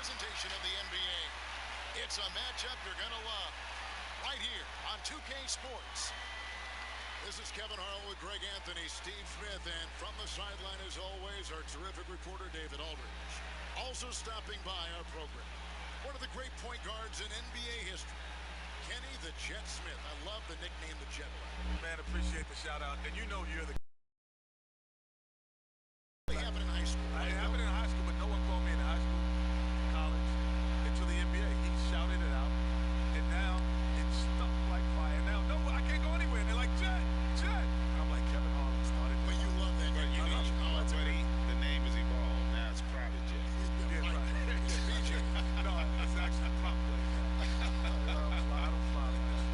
presentation of the NBA. It's a matchup you're going to love right here on 2K Sports. This is Kevin Harlan with Greg Anthony, Steve Smith, and from the sideline, as always, our terrific reporter, David Aldridge. Also stopping by our program, one of the great point guards in NBA history, Kenny the Jet Smith. I love the nickname the Jet. Man, appreciate the shout out. And you know you're the... It happened in high school. It happened in high school, but no one called me in high school, college, until the NBA. He shouted it out, and now it's stuck like fire. Now, no, I can't go anywhere. And they're like, Jet, Jet. And I'm like, Kevin Harlan started. But you love that. But you know, already the name is evolved. Now it's Private Jet. Yeah, right. PJ. No, it's actually Prop Play. I don't fly like this.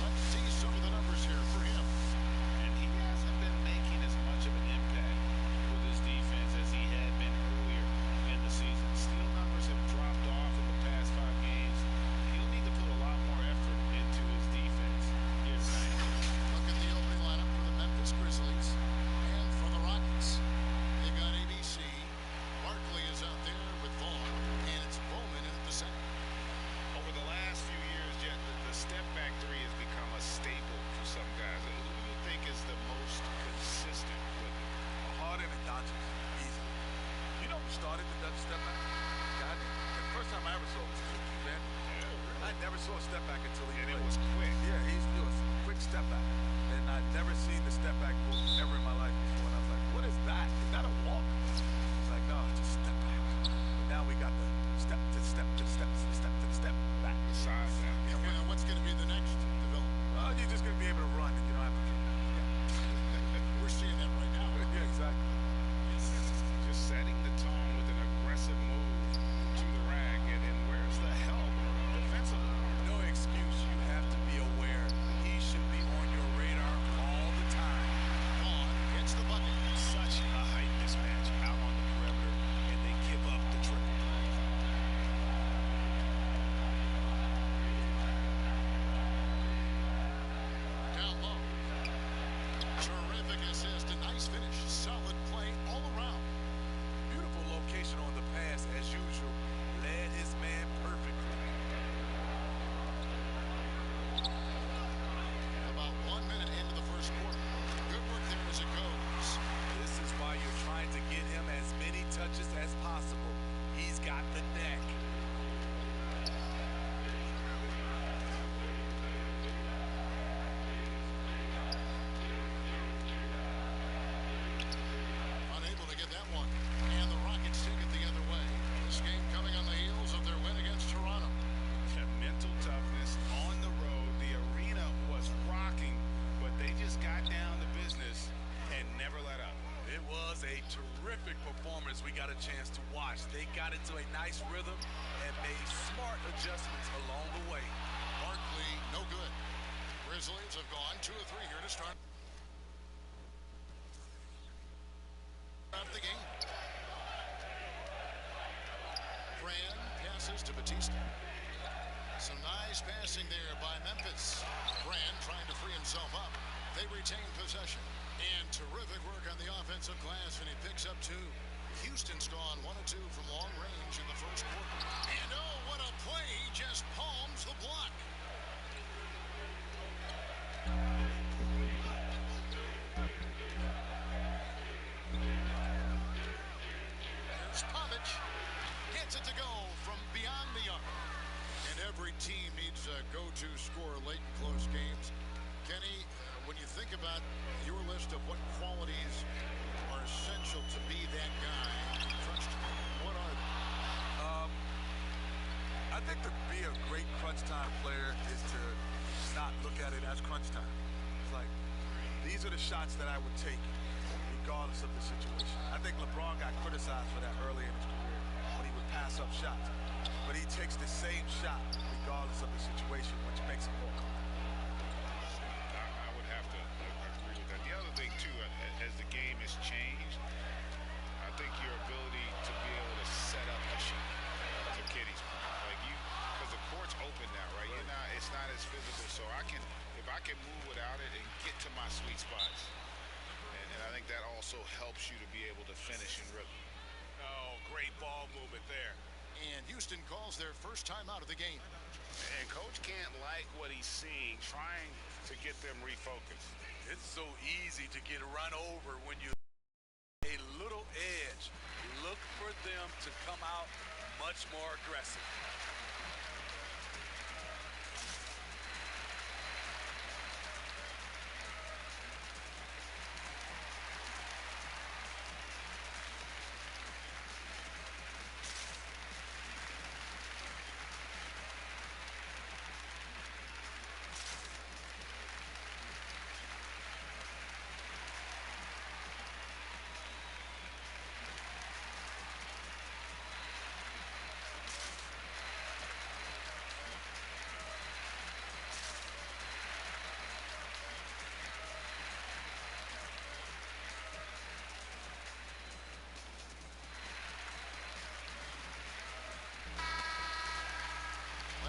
Let's see some of the numbers here for him. And he hasn't been making as much of an impact with his defense as he had been earlier in the season. Steal numbers have dropped off in the past 5 games. He'll need to put a lot more effort into his defense here tonight. Look at the opening lineup for the Memphis Grizzlies and for the Rockets. They've got ABC. Barkley is out there with Vaughn, and it's Bowman in the center. Over the last few years, Jet, the step back three has become a staple for some guys. Who do you think is the most consistent with it? Harden and Doncic, easy. You know who started the Dutch step back? God, the first time I ever saw it was Ben. I never saw a step back until he And it played. was quick. Yeah, he's doing a quick step back. And I'd never seen the step back move ever in my life before. And I was like, what is that? Is that a walk? He's like, no, it's just step back. But now we got the step to step to step to the step to the step back. The size now. And what's going to be the next development? Well, you're just going to be able to run and you don't have to kick. We're seeing that right now. Yeah, exactly. Just setting the tone with an aggressive move to the rack. And where's the help defensively? No excuse. You have to be aware. He should be on your radar all the time. Vaughn hits the bucket. Such a height mismatch out on the perimeter, and they give up the triple. Down low. Terrific assist. A nice finish. Solid play all around. Beautiful location on the pass, as usual. Led his man perfectly. About 1 minute into the first quarter. Good work there as it goes. This is why you're trying to get him as many touches as possible. He's got the neck. Unable to get that one. And the Rockets take it the other way. This game coming on the heels of their win against Toronto. Mental toughness on the road. The arena was rocking, but they just got down to business and never let up. It was a terrific performance we got a chance to watch. They got into a nice rhythm and made smart adjustments along the way. Barkley, no good. Grizzlies have gone 2 of 3 here to start out of the game. Brand passes to Batista. Some nice passing there by Memphis. Brand trying to free himself up. They retain possession. And terrific work on the offensive glass, and he picks up 2. Houston's gone 1 of 2 from long range in the first quarter. And oh, what a play. He just palms the block. There's Pavic. Gets it to go from beyond the arc. And every team needs a go-to scorer late in close games. Kenny, when you think about your list of what qualities are essential to be that guy, what are they? I think to be a great crunch time player is to not look at it as crunch time. It's like, these are the shots that I would take regardless of the situation. I think LeBron got criticized for that early in his career when he would pass up shots. But he takes the same shot regardless of the situation, which makes him more comfortable. I would have to agree with that. The other thing, too, as the game has changed, I think your ability to be able to set up a shot, to Kenny's point, like because the court's open now, right? It's not as physical, so if I can move without it and get to my sweet spots, and I think that also helps you to be able to finish in rhythm. Oh, great ball movement there. And Houston calls their first time out of the game. And coach can't like what he's seeing, trying to get them refocused. It's so easy to get run over when you a little edge. Look for them to come out much more aggressive.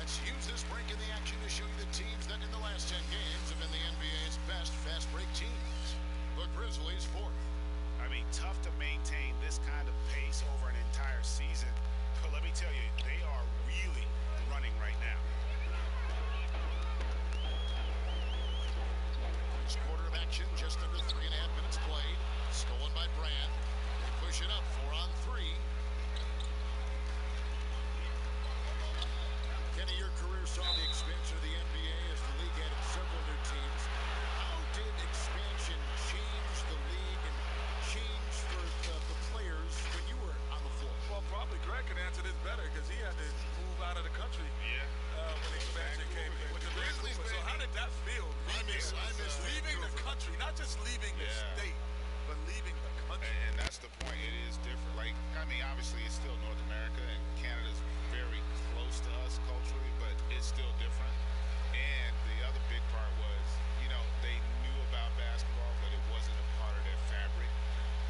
Let's use this break in the action to show you the teams that in the last 10 games have been the NBA's best fast break teams. The Grizzlies fourth. I mean, tough to maintain this kind of pace over an entire season. But let me tell you, they are really running right now. First quarter of action, just under 3.5 minutes played. Stolen by Brand. They push it up, 4 on 3. Kenny, your career saw the expansion of the NBA as the league added several new teams. How did expansion change the league and change for the players when you were on the floor? Well, probably Greg can answer this better because he had to move out of the country. Yeah. When expansion came in with the Grizzlies. So how did that feel? I miss leaving the country, not just leaving the state, but leaving the country. And that's the point. It is different. Like, I mean, obviously it's still North America, and Canada's very close to us culturally, but it's still different. And the other big part was, you know, they knew about basketball, but it wasn't a part of their fabric.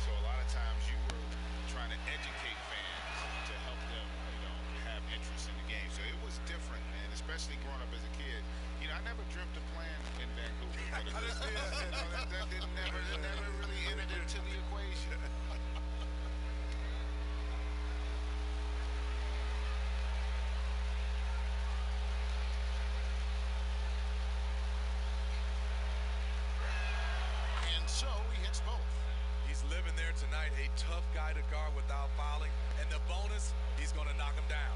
So a lot of times you were trying to educate fans to help them, you know, have interest in the game. So it was different, and especially growing up as a kid. You know, I never dreamt of playing in Vancouver. But it just, that never really entered into the equation. And so he hits both. He's living there tonight, a tough guy to guard without fouling. And the bonus, he's going to knock him down.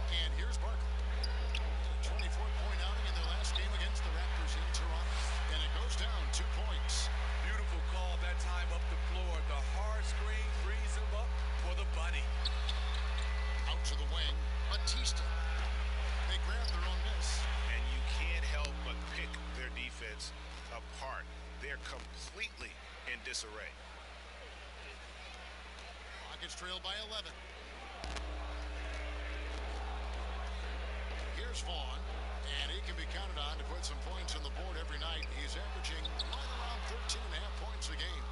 And here's Barkley. 24-point outing in their last game against the Raptors in Toronto. And it goes down 2 points. Beautiful call that time up the floor. The hard screen frees him up for the bunny. Out to the wing, Batista. They grab their own miss. And you can't help but pick their defense apart. They're completely in disarray. Rockets trail by 11. Here's Vaughn, and he can be counted on to put some points on the board every night. He's averaging right around 13.5 points a game.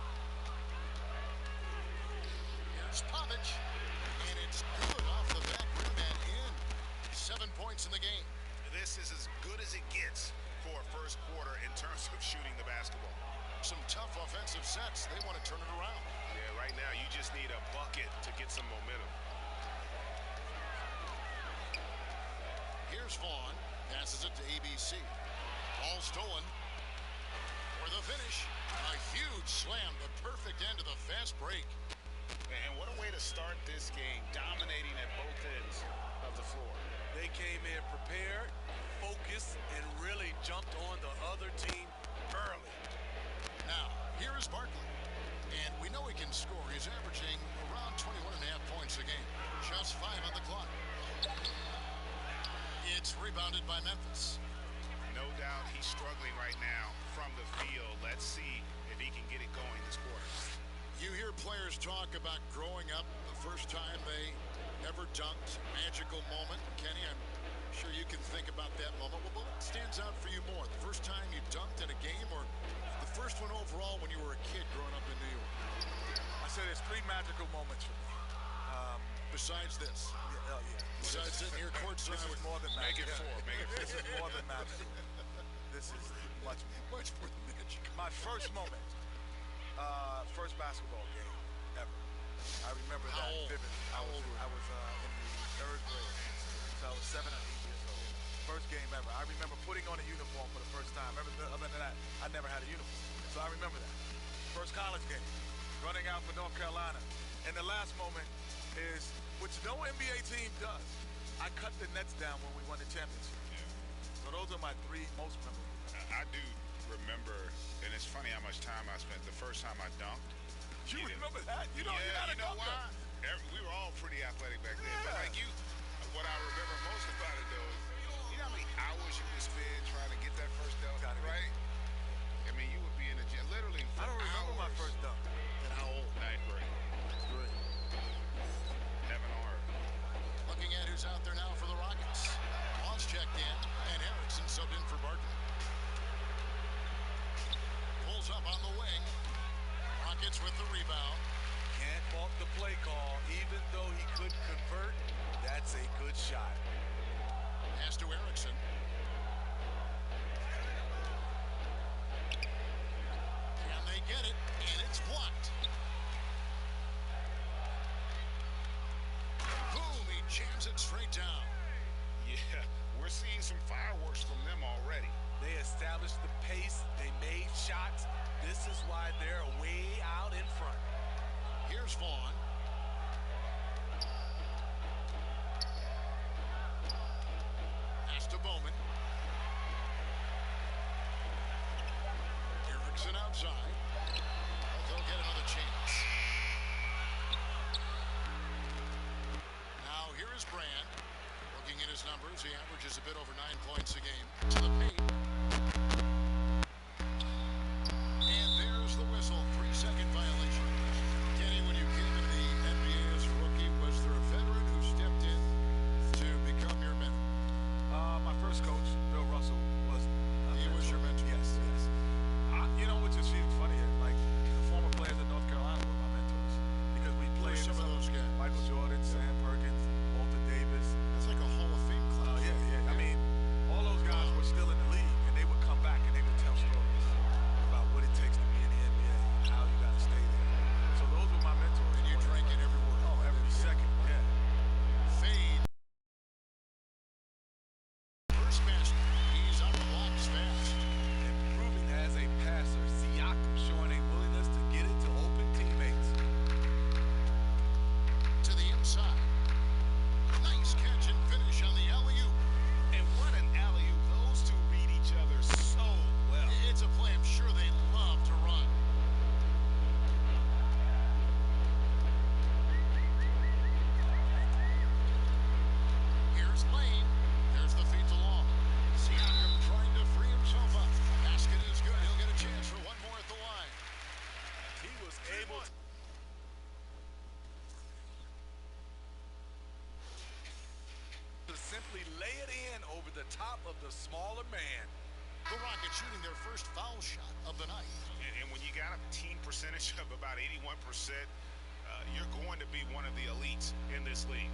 Here's Pavic, and it's good off the back rim and in. 7 points in the game. This is as good as it gets for a first quarter in terms of shooting the basketball. Some tough offensive sets. They want to turn it around. Yeah, right now you just need a bucket to get some momentum. Here's Vaughn, passes it to ABC. Ball stolen for the finish. A huge slam, the perfect end of the fast break. And what a way to start this game, dominating at both ends of the floor. They came in prepared, focused, and really jumped on the other team early. Now, here is Barkley. And we know he can score. He's averaging around 21.5 points a game. Just 5 on the clock. It's rebounded by Memphis. No doubt he's struggling right now from the field. Let's see if he can get it going this quarter. You hear players talk about growing up the first time they ever dunked. Magical moment. Kenny, I'm sure you can think about that moment. What stands out for you more? The first time you dunked in a game, or the first one overall when you were a kid growing up in New York? I said there's 3 magical moments for me. Besides this? Yeah. Besides sitting here courtside. This is more than Make magic. it 4. Make it 4. This is more than magic. This is much Much more than magic. My first moment First basketball game ever. I remember that vividly. I was in the 3rd grade, so I was 7 or 8 years old. First game ever. I remember putting on a uniform for the first time. Other than that, I never had a uniform, so I remember that. First college game, running out for North Carolina. And the last moment is, which no NBA team does, I cut the nets down when we won the championship. Yeah. So those are my 3 most memorable. I do remember, and it's funny how much time I spent the first time I dunked. You remember that? You know why? We were all pretty athletic back then. But like you, what I remember most about it though is, you know how many hours you would spend trying to get that first dunk, right? I mean, you would be in the gym literally for I don't remember hours. my first dunk. And how old? 9th grade. Good. Heaven on earth. Looking at who's out there now for the Rockets. Moss checked in, and Erickson subbed in for Barkley. Pulls up on the wing. Rockets with the rebound. Can't fault the play call. Even though he couldn't convert, that's a good shot. Pass to Erickson. Can they get it? And it's blocked. Boom, he jams it straight down. Yeah, we're seeing some fireworks from them already. They established the pace. They made shots. This is why they're way out in front. Here's Vaughn. Pass to Bowman. Erickson outside. But they'll get another chance. Now here is Brand. Looking at his numbers, he averages a bit over 9 points a game. To the paint. And there's the whistle. 3-second violation. Kenny, when you came into the NBA as a rookie, was there a veteran who stepped in to become your mentor? My first coach, Bill Russell, was He was your mentor? Yes, yes. You know, which is even funny, like the former players in North Carolina were my mentors because we played some of those guys. Michael Jordan, Sam Perkins, Walter Davis. That's like a Hall of Fame class. Yeah. I mean, all those guys were still in the league, and they would come back and they would tell stories about what it takes to be in the NBA, how you got to stay there. So those were my mentors. And you drank it every word. Oh, every second, yeah. Fade. First basket. He's on the blocks fast. Improving as a passer, Siakam showing a willingness to get it to open teammates. To the inside. Nice catch and finish on the alley-oop. And what an alley-oop. Those two read each other so well. It's a play I'm sure they love to run. Here's Lane. There's the feed to Long. Siakam trying to free himself up. Basket is good. He'll get a chance for one more at the line. He was able to simply lay it in over the top of the smaller man. The Rockets shooting their first foul shot of the night. And when you got a team percentage of about 81%, you're going to be one of the elites in this league.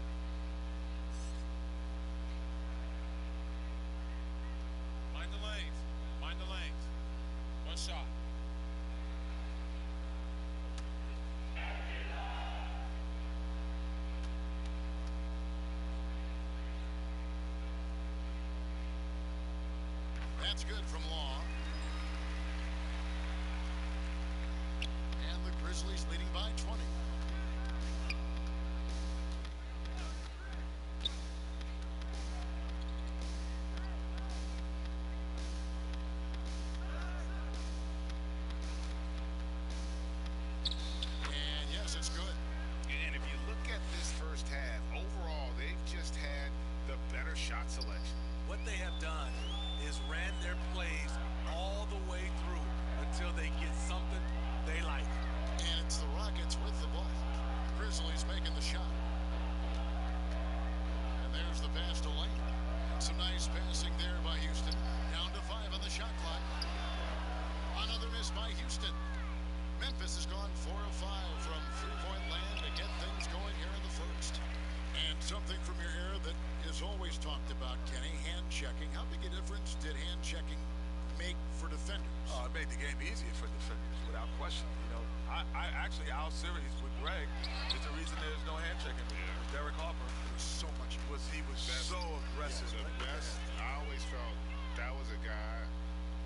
Mind the lanes. Mind the lanes. One shot. That's good from Long. And the Grizzlies leading by 20. And yes, it's good. And if you look at this first half, overall, they've just had the better shot selection. What they have done is ran their plays all the way through until they get something they like. And it's the Rockets with the ball. Grizzlies making the shot. And there's the pass to Lane. Some nice passing there by Houston. Down to 5 on the shot clock. Another miss by Houston. Memphis has gone 4 of 5 from three-point land to get things going here in the first. And something from your era that is always talked about, Kenny, hand checking. How big a difference did hand checking make for defenders? Oh, it made the game easier for defenders, without question. You know, I actually, our series with Greg is the reason there's no hand checking. With Derek Harper, There was so much. he was so aggressive. The best, I always felt that was a guy,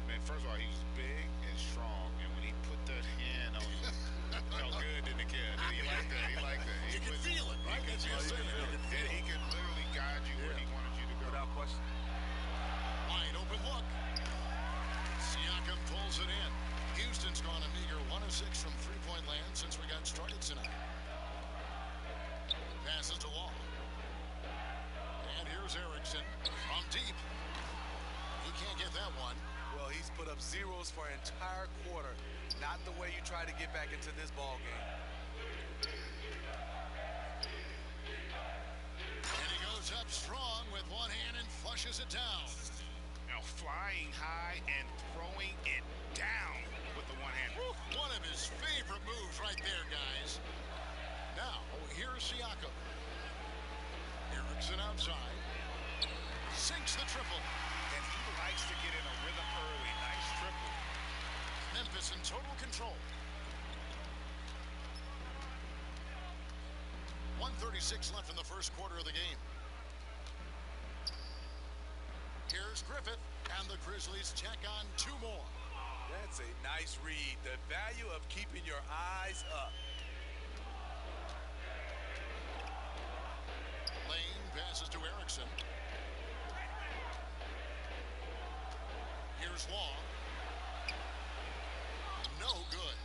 man, first of all, he was big and strong, and when he put that hand on you, it felt good in the kid. He liked that. He liked that. You can feel it, right? He could literally guide you where he wanted you to go. Without question. Wide open look. Siakam pulls it in. Houston's gone a meager 1 of 6 from three-point land since we got started tonight. Passes to Wall. And here's Erickson from deep. He can't get that one. Well, he's put up zeros for an entire quarter. Not the way you try to get back into this ball game. And he goes up strong with one hand and flushes it down. Now flying high and throwing it down with the one hand. One of his favorite moves right there, guys. Now, here's Siakam. Erickson outside. Sinks the triple. And he likes to get in a rhythm early. Nice triple. Memphis in total control. 1:36 left in the first quarter of the game. Here's Griffith, and the Grizzlies check on 2 more. That's a nice read. The value of keeping your eyes up. Lane passes to Erickson. Here's Long. No good.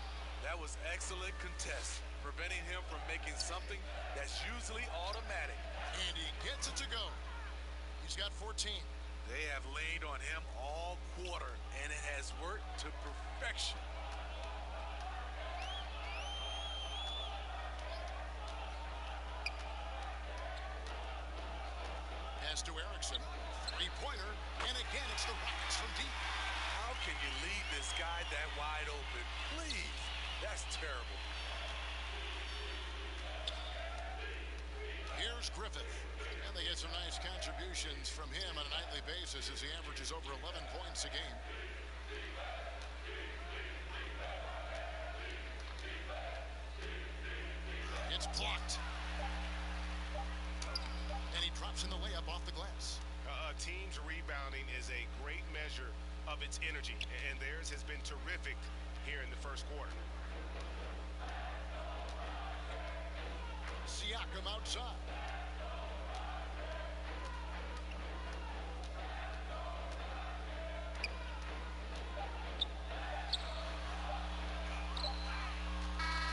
That was excellent contest, preventing him from making something that's usually automatic. And he gets it to go. He's got 14. They have leaned on him all quarter, and it has worked to perfection. Pass to Erickson. Three-pointer, and again it's the Rockets from deep. How can you leave this guy that wide open? Please, that's terrible. Here's Griffith. And they get some nice contributions from him on a nightly basis as he averages over 11 points a game. It's blocked. And he drops in the layup off the glass. A team's rebounding is a great measure of its energy, and theirs has been terrific here in the first quarter. Siakam outside.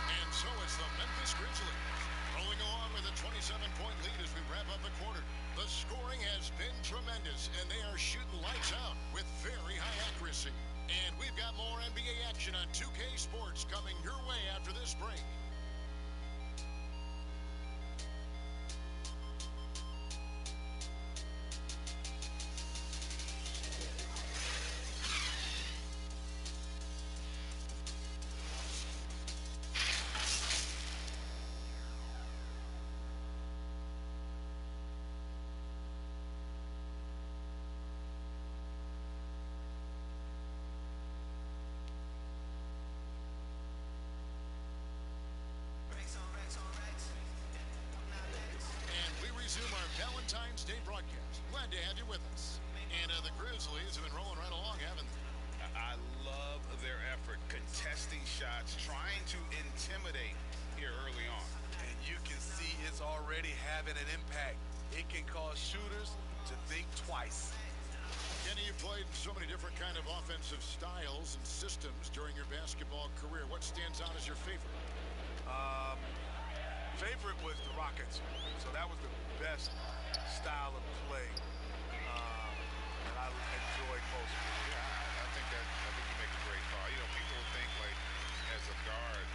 And so it's the Memphis Grizzlies rolling along with a 27-point lead as we wrap up the quarter. The scoring has been tremendous, and they are shooting lights out with very high accuracy. And we've got more NBA action on 2K Sports coming your way after this break. Resume our Valentine's Day broadcast. Glad to have you with us. And the Grizzlies have been rolling right along, haven't they? I love their effort, contesting shots, trying to intimidate here early on. And you can see it's already having an impact. It can cause shooters to think twice. Kenny, you played so many different kind of offensive styles and systems during your basketball career. What stands out as your favorite? Favorite was the Rockets. So that was the best style of play that I enjoyed most. Yeah, I think you make a great call. You know, people think like as a guard,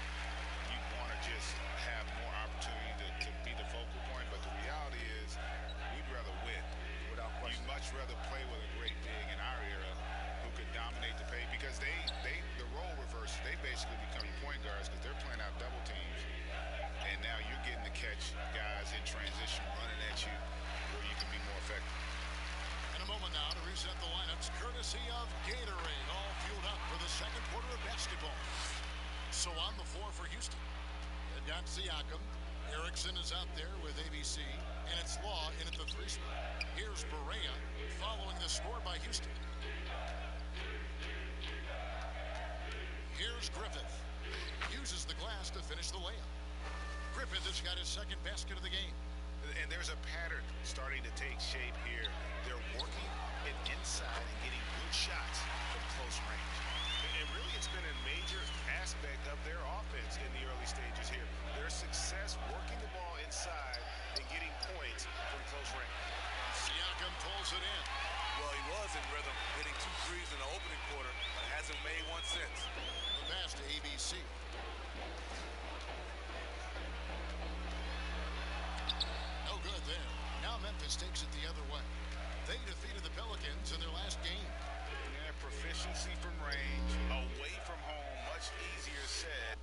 you want to just have more opportunity to be the focal point, but the reality is we'd rather win. Without question. You'd much rather play with a great big in our era who could dominate the paint because the role reverse, they basically become your point guards because they're playing out double teams. And now you're getting to catch guys in transition running at you where you can be more effective. And a moment now to reset the lineups, courtesy of Gatorade, all fueled up for the second quarter of basketball. So on the floor for Houston, they've got Siakam. Erickson is out there with ABC, and it's Law in at the 3 spot. Here's Berea following the score by Houston. Here's Griffith. Uses the glass to finish the layup. Griffith has got his second basket of the game. And there's a pattern starting to take shape here. They're working it inside and getting good shots from close range. And really, it's been a major aspect of their offense in the early stages here. Their success working the ball inside and getting points from close range. Siakam pulls it in. Well, he was in rhythm, hitting 2 threes in the opening quarter, but hasn't made one since. The pass to ABC. No good there. Now Memphis takes it the other way. They defeated the Pelicans in their last game. Yeah, proficiency from range, away from home, much easier said.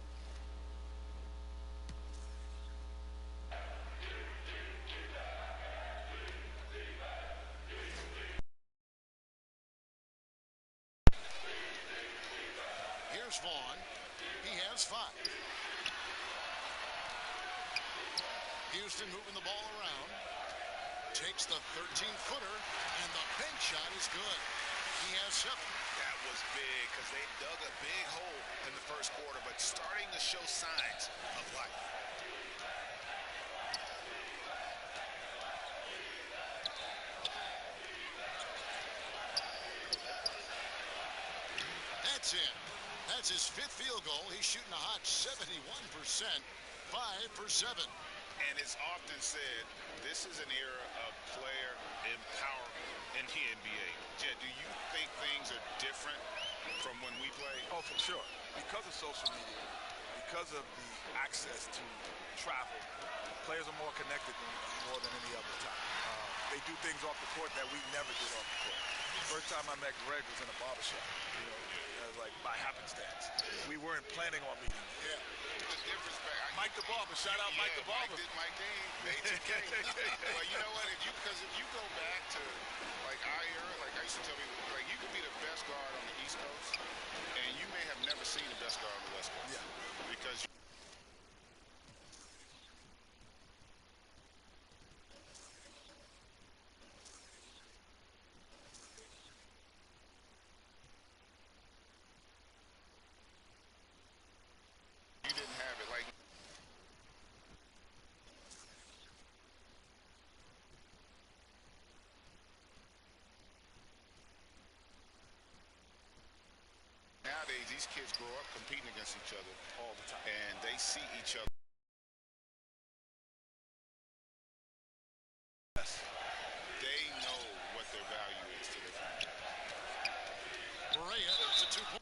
Here's Vaughn. He has 5. Houston moving the ball around. Takes the 13-footer, and the bank shot is good. He has 7. That was big because they dug a big hole in the first quarter, but starting to show signs of life. That's it. That's his 5th field goal. He's shooting a hot 71%, 5 for 7. And it's often said, this is an era of player empowerment in the NBA. Jed, do you think things are different from when we played? Oh, for sure. Because of social media, because of the access to travel, players are more connected more than any other time. They do things off the court that we never did off the court. First time I met Greg was in a barbershop, like by happenstance. We weren't planning on meeting. Yeah. The difference, Mike the Barber, shout out Mike the Barber. Mike Dean, ATK. Well, you know what? Because if you go back to like our era, like I used to tell people, like you could be the best guard on the East Coast, and you may have never seen the best guard on the West Coast. Yeah. Because you didn't have it. Like nowadays, these kids grow up competing against each other All the time. and they see each other. Yes. They know what their value is to their family. Berea, it's a 2-point.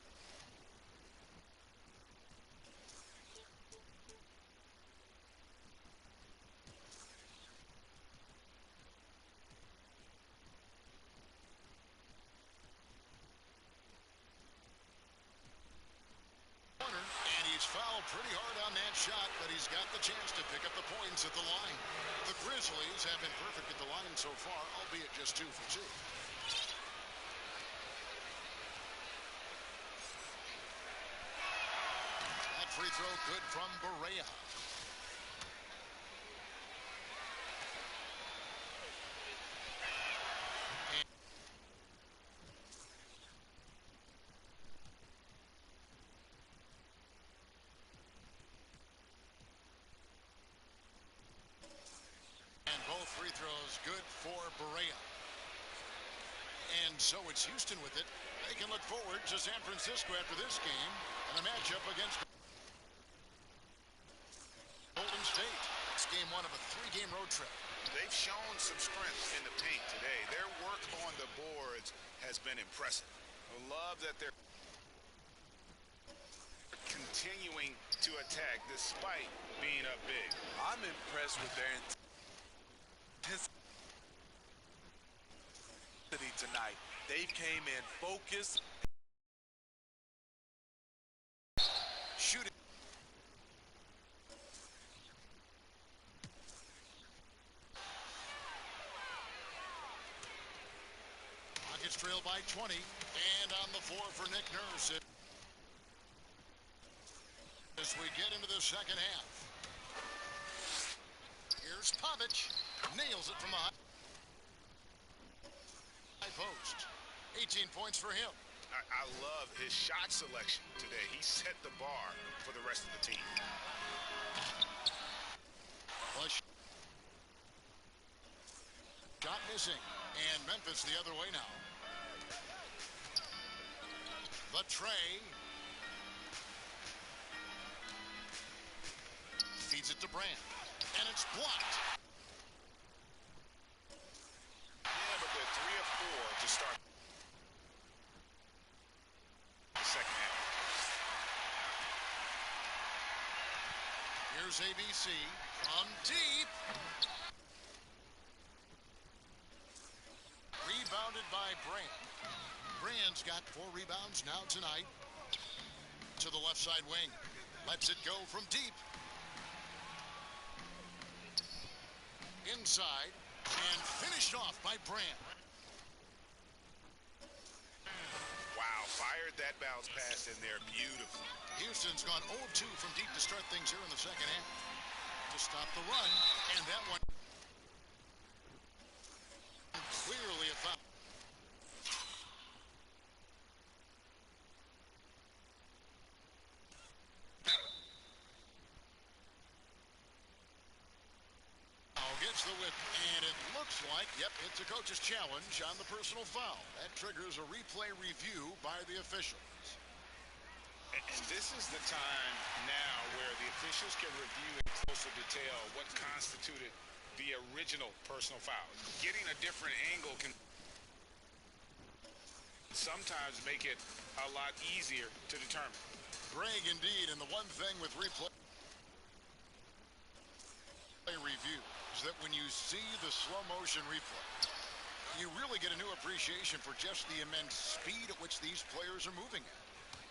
And he's fouled pretty hard on that shot, but he's got the chance to pick up the points at the line. The Grizzlies have been perfect at the line so far, albeit just 2 for 2. That free throw good from Berea. And both free throws good for Berea. And so it's Houston with it. They can look forward to San Francisco after this game and a matchup against Golden State. It's game 1 of a 3-game road trip. They've shown some strength in the paint today. Their work on the boards has been impressive. I love that they're continuing to attack despite being up big. I'm impressed with their intensity tonight. They came in focused. Shooting. trail by 20. And on the floor for Nick Nurse as we get into the second half. Here's Pavic. Nails it from the high post. 18 points for him. I love his shot selection today. He set the bar for the rest of the team. Flush. Shot missing. And Memphis the other way now. The tray. Feeds it to Brand. And it's blocked. Yeah, but they're 3 of 4 to start the second half. Here's ABC from deep. Rebounded by Brand. Brand's got 4 rebounds now tonight. To the left side wing. Lets it go from deep. Inside. And finished off by Brand. Wow, fired that bounce pass in there. Beautiful. Houston's gone 0-2 from deep to start things here in the second half. To stop the run. And that one clearly a foul. Gets the whip, and it looks like, yep, it's a coach's challenge on the personal foul. That triggers a replay review by the officials. And this is the time now where the officials can review in closer detail what constituted the original personal foul. Getting a different angle can sometimes make it a lot easier to determine. Greg, indeed, and the one thing with replay review is that when you see the slow motion replay, you really get a new appreciation for just the immense speed at which these players are moving at,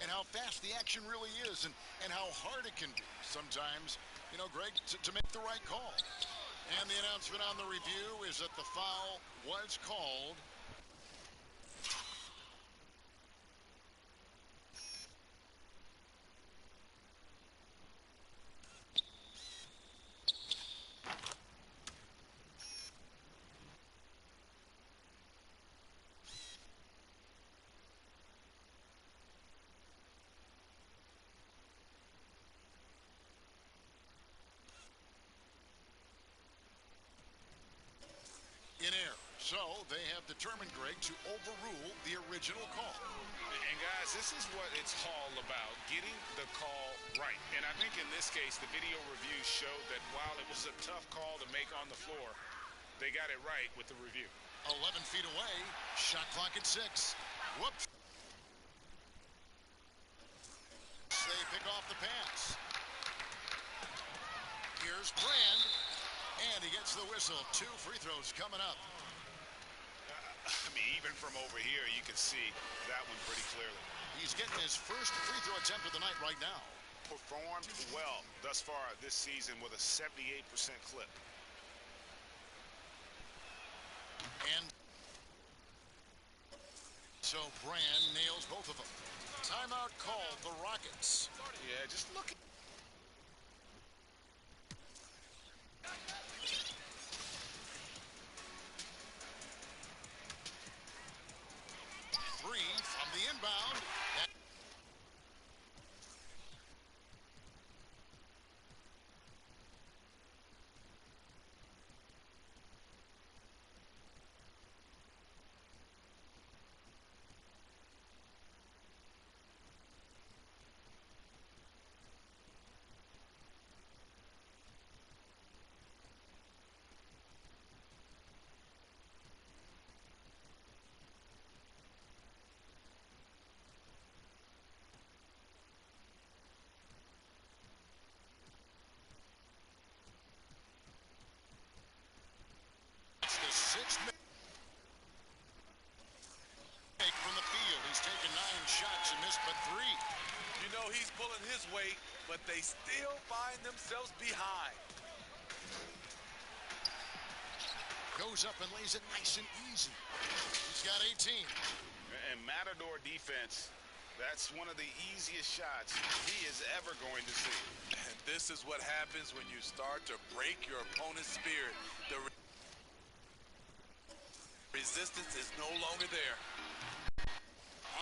and how fast the action really is, and how hard it can be sometimes, you know, Greg, to make the right call. And the announcement on the review is that the foul was called. In air. So they have determined, Greg, to overrule the original call. And guys, this is what it's all about, getting the call right. And I think in this case, the video review showed that while it was a tough call to make on the floor, they got it right with the review. 11 feet away, shot clock at 6. Whoops. They pick off the pass. Here's Brand. And he gets the whistle. 2 free throws coming up. I mean, even from over here, you can see that one pretty clearly. He's getting his first free throw attempt of the night right now. Performed well thus far this season with a 78% clip. And so Brand nails both of them. Timeout called the Rockets. Yeah, just look at 3 from the inbound. It's the 6th make from the field. He's taken 9 shots and missed but 3. You know he's pulling his weight, but they still find themselves behind. Goes up and lays it nice and easy. He's got 18. And Matador defense, that's one of the easiest shots he is ever going to see. And this is what happens when you start to break your opponent's spirit. The resistance is no longer there.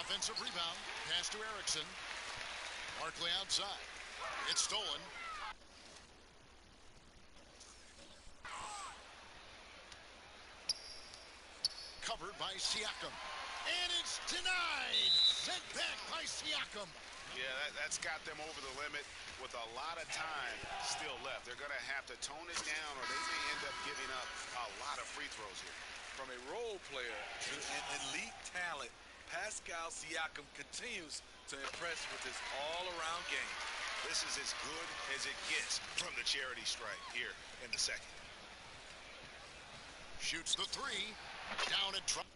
Offensive rebound. Pass to Erickson. Barkley outside. It's stolen. Covered by Siakam. And it's denied. Sent back by Siakam. Yeah, that's got them over the limit with a lot of time still left. They're going to have to tone it down or they may end up giving up a lot of free throws here. From a role player to an elite talent, Pascal Siakam continues to impress with his all-around game. This is as good as it gets from the charity stripe here in the second. Shoots the three. Down and drop.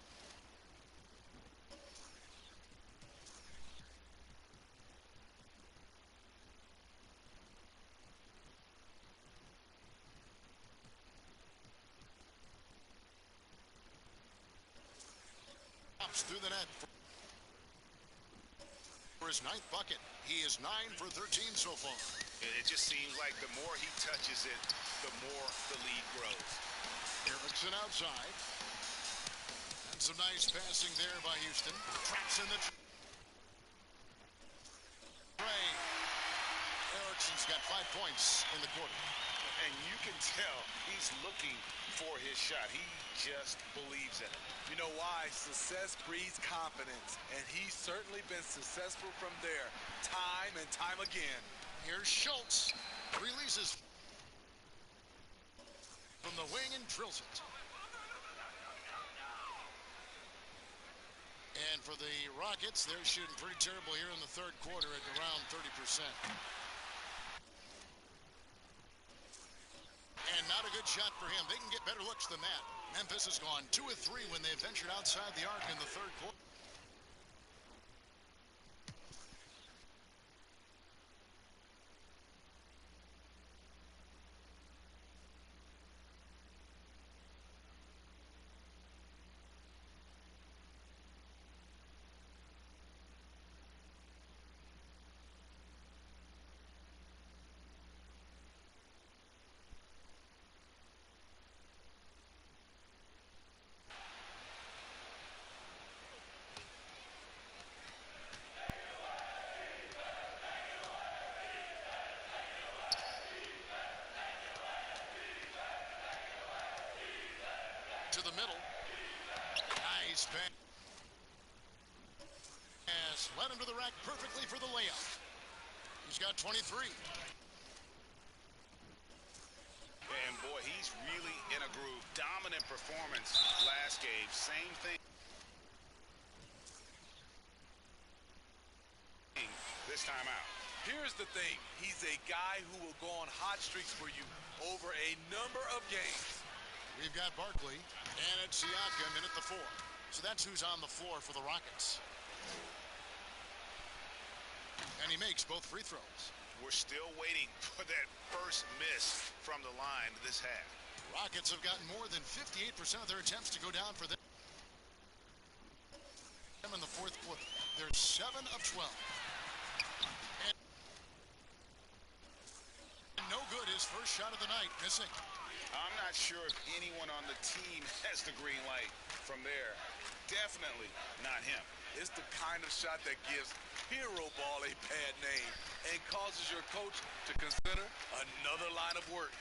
Through the net for his ninth bucket. He is 9 for 13 so far. It just seems like the more he touches it, the more the lead grows. Erickson outside. And some nice passing there by Houston. Traps in the tray. Erickson's got 5 points in the quarter. And you can tell he's looking for his shot. He just believes in it. You know why? Success breeds confidence, and he's certainly been successful from there time and time again. Here's Schultz. Releases from the wing and drills it. And for the Rockets, they're shooting pretty terrible here in the third quarter at around 30%. And not a good shot for him. They can get better looks than that. Memphis has gone 2 of 3 when they've ventured outside the arc in the third quarter. To the middle. Nice pass. Led him to the rack perfectly for the layup. He's got 23. And boy, he's really in a groove. Dominant performance last game. Same thing this time out. Here's the thing. He's a guy who will go on hot streaks for you over a number of games. We've got Barkley, and it's Siakam in at the 4. So that's who's on the floor for the Rockets. And he makes both free throws. We're still waiting for that first miss from the line this half. Rockets have gotten more than 58% of their attempts to go down for them in the fourth quarter. They're 7 of 12. And no good, his first shot of the night, missing. I'm not sure if anyone on the team has the green light from there. Definitely not him. It's the kind of shot that gives hero ball a bad name and causes your coach to consider another line of work.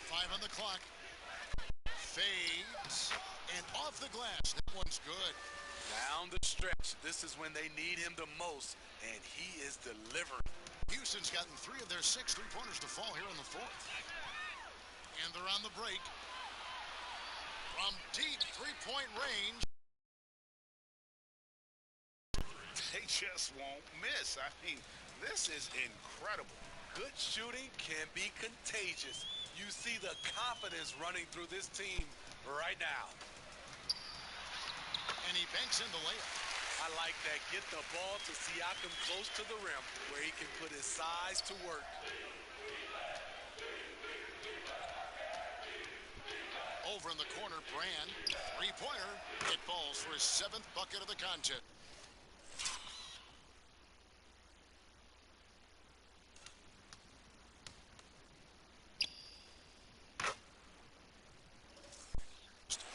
5 on the clock. Fades. And off the glass. That one's good. Down the stretch. This is when they need him the most, and he is delivering. Houston's gotten 3 of their 6 3-pointers to fall here in the fourth. And they're on the break. From deep 3-point range. They just won't miss. I mean, this is incredible. Good shooting can be contagious. You see the confidence running through this team right now. And he banks in the layup. I like that. Get the ball to Siakam close to the rim where he can put his size to work. over in the corner. Brand, three-pointer. It falls for his 7th bucket of the contest.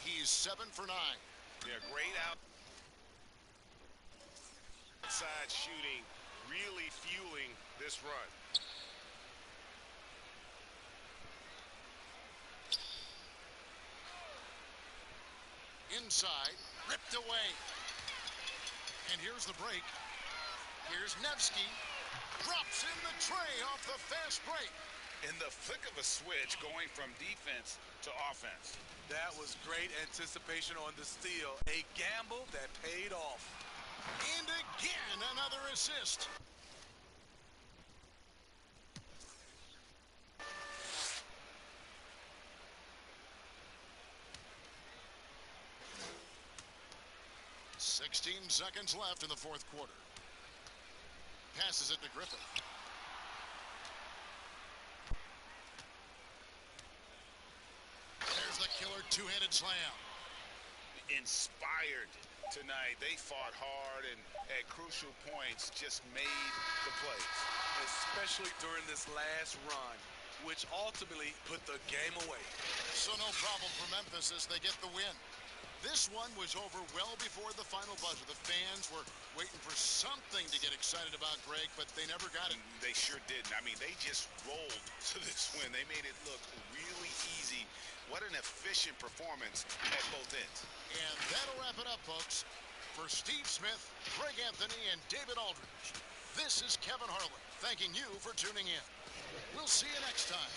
He's 7 for 9. Yeah, great outside shooting, really fueling this run. Inside, ripped away. And here's the break. Here's Nevsky. Drops in the tray off the fast break. In the flick of a switch, going from defense to offense. That was great anticipation on the steal. A gamble that paid off. And again, another assist. "16 seconds left in the fourth quarter. Passes it to Griffin. There's the killer two-handed slam. Inspired tonight. They fought hard and at crucial points just made the plays. Especially during this last run, which ultimately put the game away. So no problem for Memphis as they get the win. This one was over well before the final buzzer. The fans were waiting for something to get excited about, Greg, but they never got it. They sure didn't. I mean, they just rolled to this win. They made it look really easy. What an efficient performance at both ends. And that'll wrap it up, folks. For Steve Smith, Greg Anthony, and David Aldridge, this is Kevin Harlan thanking you for tuning in. We'll see you next time.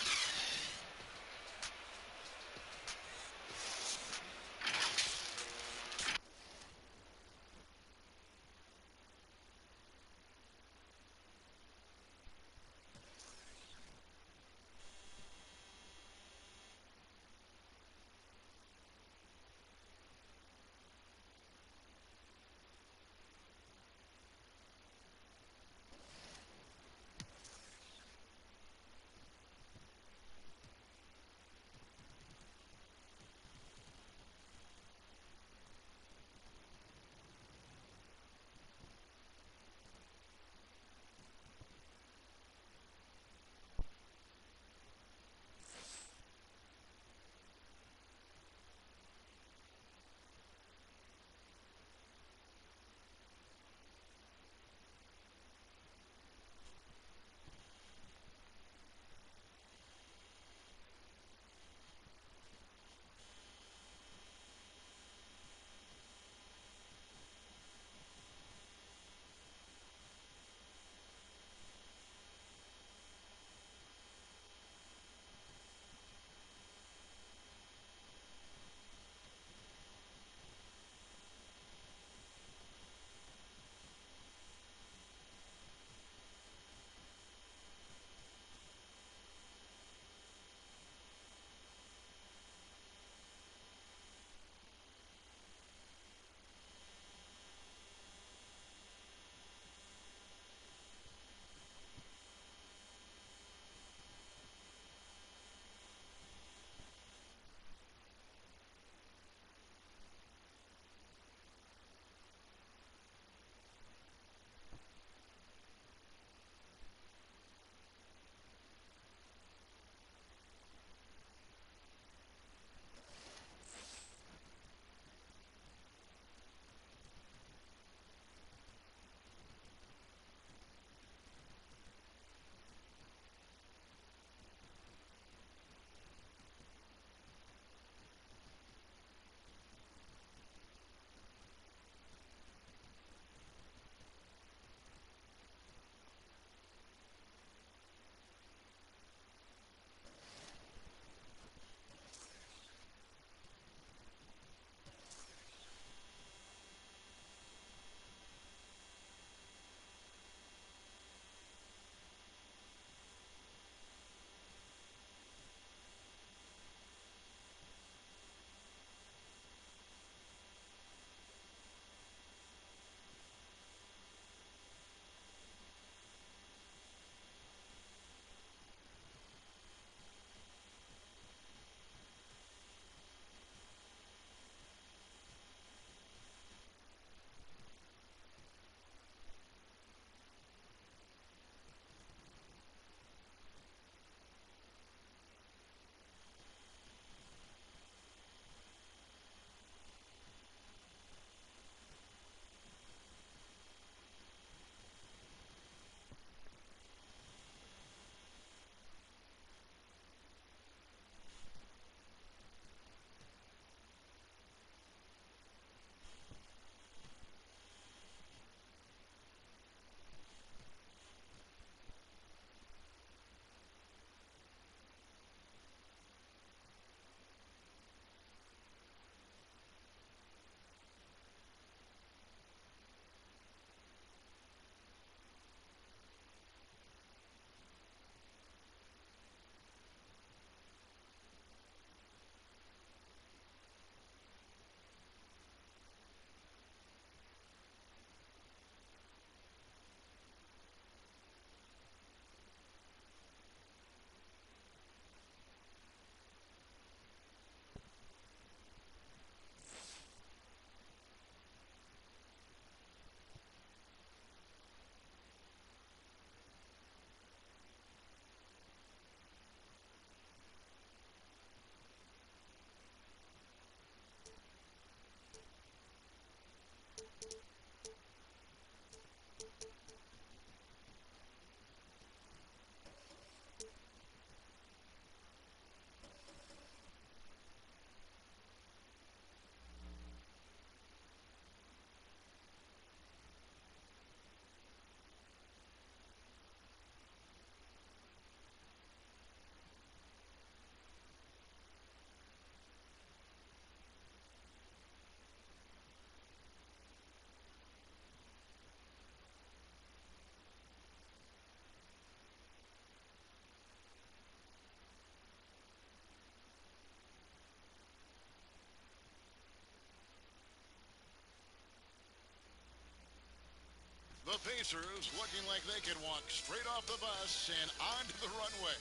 The Pacers looking like they could walk straight off the bus and onto the runway.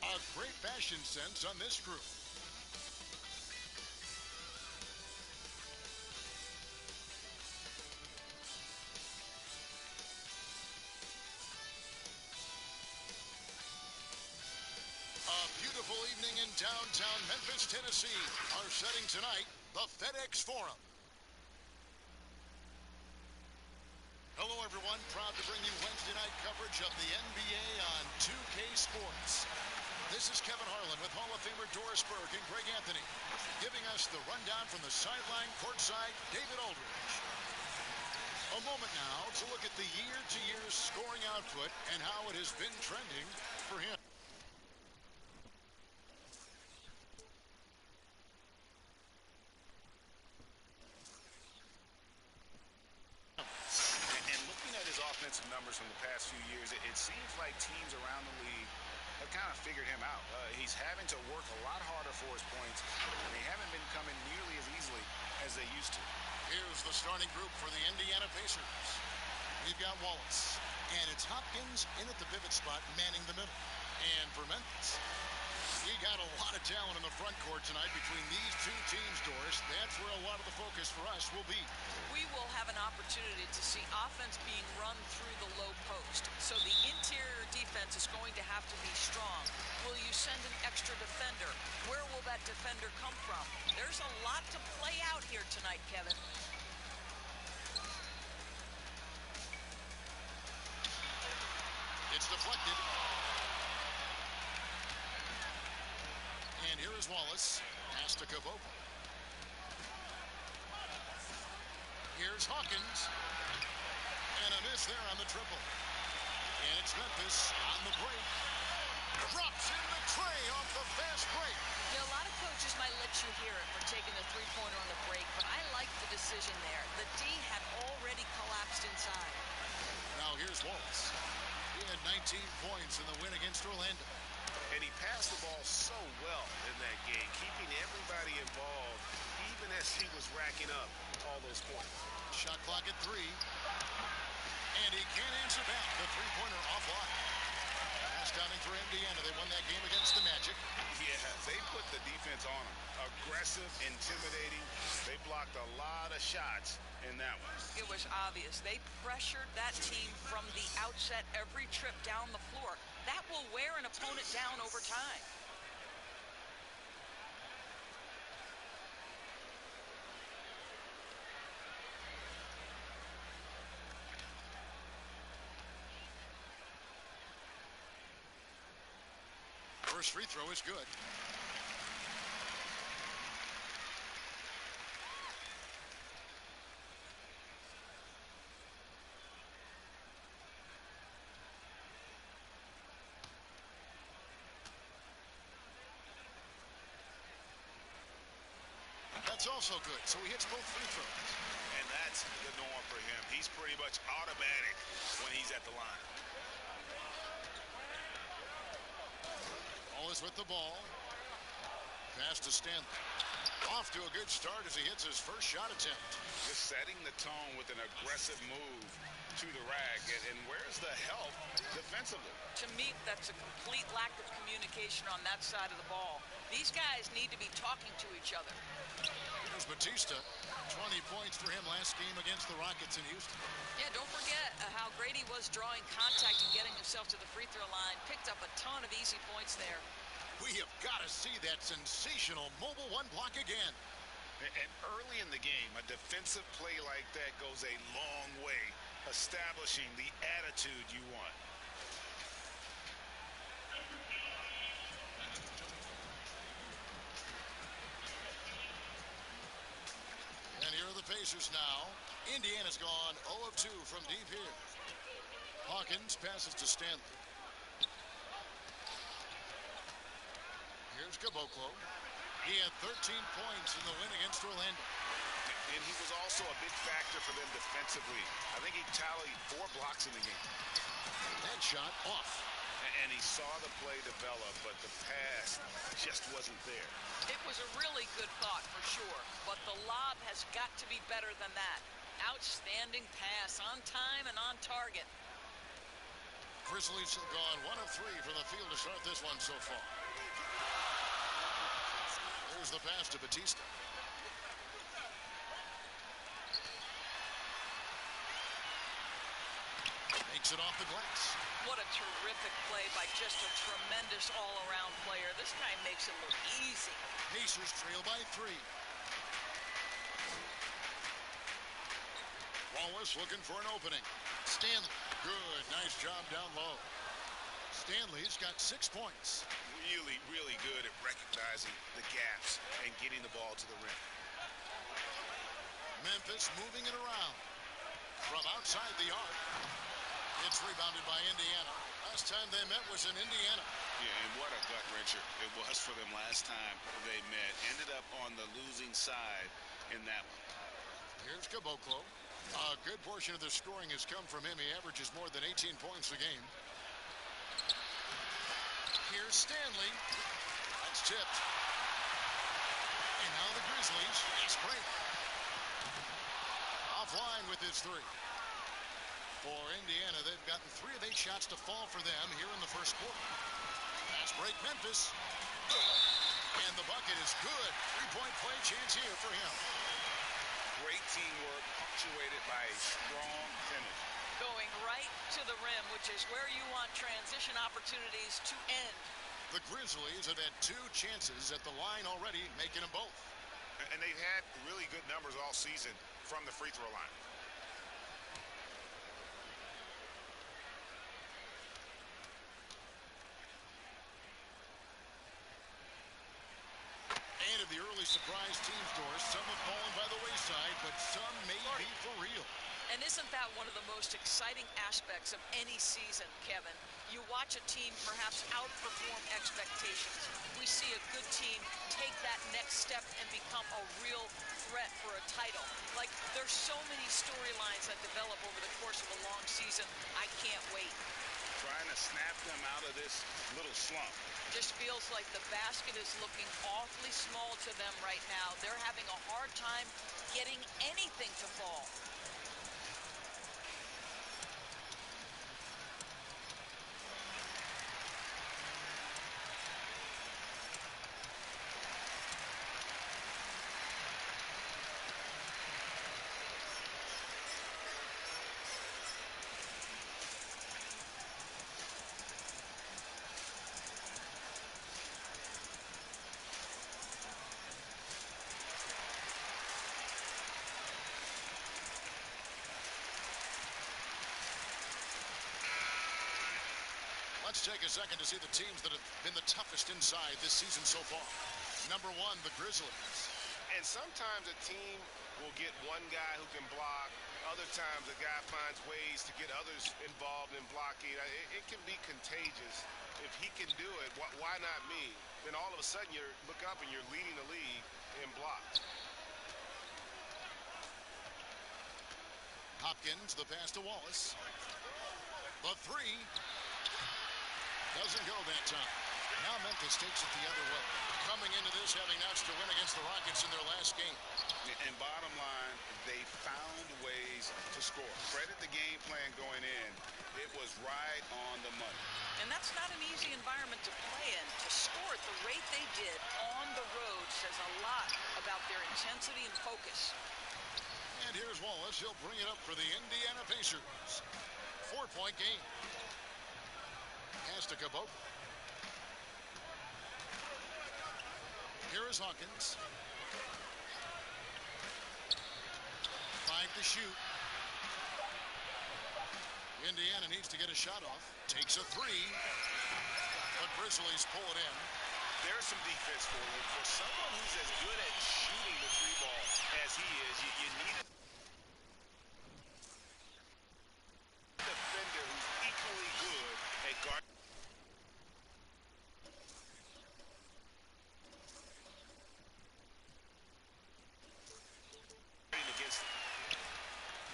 A great fashion sense on this group. A beautiful evening in downtown Memphis, Tennessee. Our setting tonight, the FedEx Forum. Hello, everyone. Proud to bring you Wednesday night coverage of the NBA on 2K Sports. This is Kevin Harlan with Hall of Famer Doris Burke and Greg Anthony, giving us the rundown from the sideline courtside, David Aldridge. A moment now to look at the year-to-year scoring output and how it has been trending for him. Offensive numbers from the past few years, it seems like teams around the league have kind of figured him out. He's having to work a lot harder for his points, and they haven't been coming nearly as easily as they used to. Here's the starting group for the Indiana Pacers. We've got Wallace, and it's Hopkins in at the pivot spot, manning the middle. And for Memphis, we got a lot of talent in the front court tonight between these two teams, Doris. That's where a lot of the focus for us will be. We will have an opportunity to see offense being run through the low post. So the interior defense is going to have to be strong. Will you send an extra defender? Where will that defender come from? There's a lot to play out here tonight, Kevin. It's deflected. And here is Wallace. Pass to Caboclo. Here's Hawkins. And a miss there on the triple. And it's Memphis on the break. Drops in the tray off the fast break. You know, a lot of coaches might let you hear it for taking a three-pointer on the break, but I like the decision there. The D had already collapsed inside. Now here's Wallace. He had 19 points in the win against Orlando. And he passed the ball so well in that game, keeping everybody involved, even as he was racking up all those points. Shot clock at 3. And he can't answer back. The three-pointer offline. Last timing for Indiana. They won that game against the Magic. Yeah, they put the defense on them. Aggressive, intimidating. They blocked a lot of shots in that one. It was obvious. They pressured that team from the outset every trip down the floor. That will wear an opponent down over time. First free throw is good. That's also good, so he hits both free throws. And that's the norm for him. He's pretty much automatic when he's at the line. Wallace with the ball. Pass to Stanley. Off to a good start as he hits his first shot attempt. Just setting the tone with an aggressive move to the rack. And where's the help defensively? To me, that's a complete lack of communication on that side of the ball. These guys need to be talking to each other. Here's Batista. 20 points for him last game against the Rockets in Houston. Yeah, don't forget how great he was drawing contact and getting himself to the free throw line. Picked up a ton of easy points there. We have got to see that sensational mobile one block again. And early in the game, a defensive play like that goes a long way, establishing the attitude you want. And here are the Pacers now. Indiana's gone 0 of 2 from deep here. Hawkins passes to Stanley. Here's Caboclo. He had 13 points in the win against Orlando. And he was also a big factor for them defensively. I think he tallied 4 blocks in the game. That shot off. And he saw the play develop, but the pass just wasn't there. It was a really good thought for sure, but the lob has got to be better than that. Outstanding pass, on time and on target. Grizzlies have gone 1 of 3 from the field to start this one so far. There's the pass to Batista. Makes it off the glass. What a terrific play by just a tremendous all-around player. This guy makes it look easy. Pacers trail by 3. Wallace looking for an opening. Stanley, good, nice job down low. Stanley's got 6 points. Really, really good at recognizing the gaps and getting the ball to the rim. Memphis moving it around. From outside the arc. It's rebounded by Indiana. Last time they met was in Indiana. Yeah, and what a gut wrencher it was for them last time they met. Ended up on the losing side in that one. Here's Caboclo. A good portion of the scoring has come from him. He averages more than 18 points a game. Here's Stanley. That's tipped. And now the Grizzlies. Fast break. Offline with his 3. For Indiana, they've gotten 3 of 8 shots to fall for them here in the first quarter. Fast break, Memphis. And the bucket is good. 3-point play chance here for him. Great teamwork, punctuated by a strong finish. Going right to the rim, which is where you want transition opportunities to end. The Grizzlies have had 2 chances at the line already, making them both. And they've had really good numbers all season from the free throw line. And of the early surprise teams, Doris, some have fallen by the wayside, but some may be for real. And isn't that one of the most exciting aspects of any season, Kevin? You watch a team perhaps outperform expectations. We see a good team take that next step and become a real threat for a title. Like, there's so many storylines that develop over the course of a long season. I can't wait. Trying to snap them out of this little slump. Just feels like the basket is looking awfully small to them right now. They're having a hard time getting anything to fall. Let's take a second to see the teams that have been the toughest inside this season so far. Number 1, the Grizzlies. And sometimes a team will get one guy who can block. Other times a guy finds ways to get others involved in blocking. It can be contagious. If he can do it, why not me? Then all of a sudden you look up and you're leading the league in blocks. Hopkins, the pass to Wallace. The 3. Doesn't go that time. Now Memphis takes it the other way. Coming into this, having notched a win against the Rockets in their last game. And bottom line, they found ways to score. Credit the game plan going in. It was right on the money. And that's not an easy environment to play in. To score at the rate they did on the road says a lot about their intensity and focus. And here's Wallace. He'll bring it up for the Indiana Pacers. 4-point game. Pass to Caboclo. Here is Hawkins. 5 to shoot. Indiana needs to get a shot off. Takes a 3. But Grizzlies pull it in. There's some defense for him. For someone who's as good at shooting the 3-ball as he is, you need a defender who's equally good at guarding.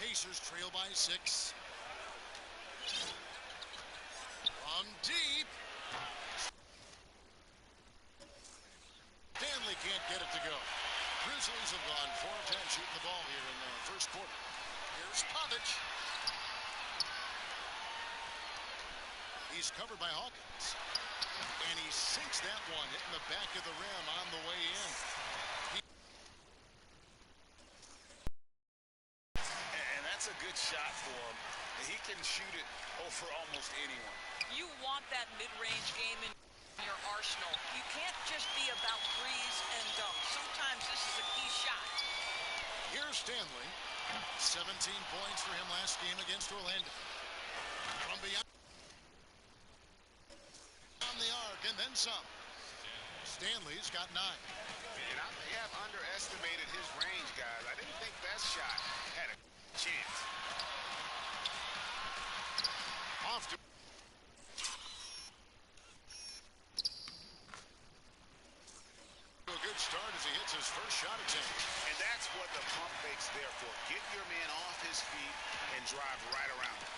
Pacers trail by 6. From deep. Stanley can't get it to go. Grizzlies have gone 4 of 10 shooting the ball here in the first quarter. Here's Pavic. He's covered by Hawkins. And he sinks that one, hitting the back of the rim on the way in. And that's a good shot for him. He can shoot it over almost anyone. You want that mid-range game in your arsenal. You can't just be about threes and dunks. Sometimes this is a key shot. Here's Stanley. 17 points for him last game against Orlando. From beyond on the arc and then some. Stanley's got 9. And I may have underestimated his range, guys. I didn't think that shot had a chance. Off to a good start as he hits his first shot attempt. And that's what the pump fake's there for. Get your man off his feet and drive right around him.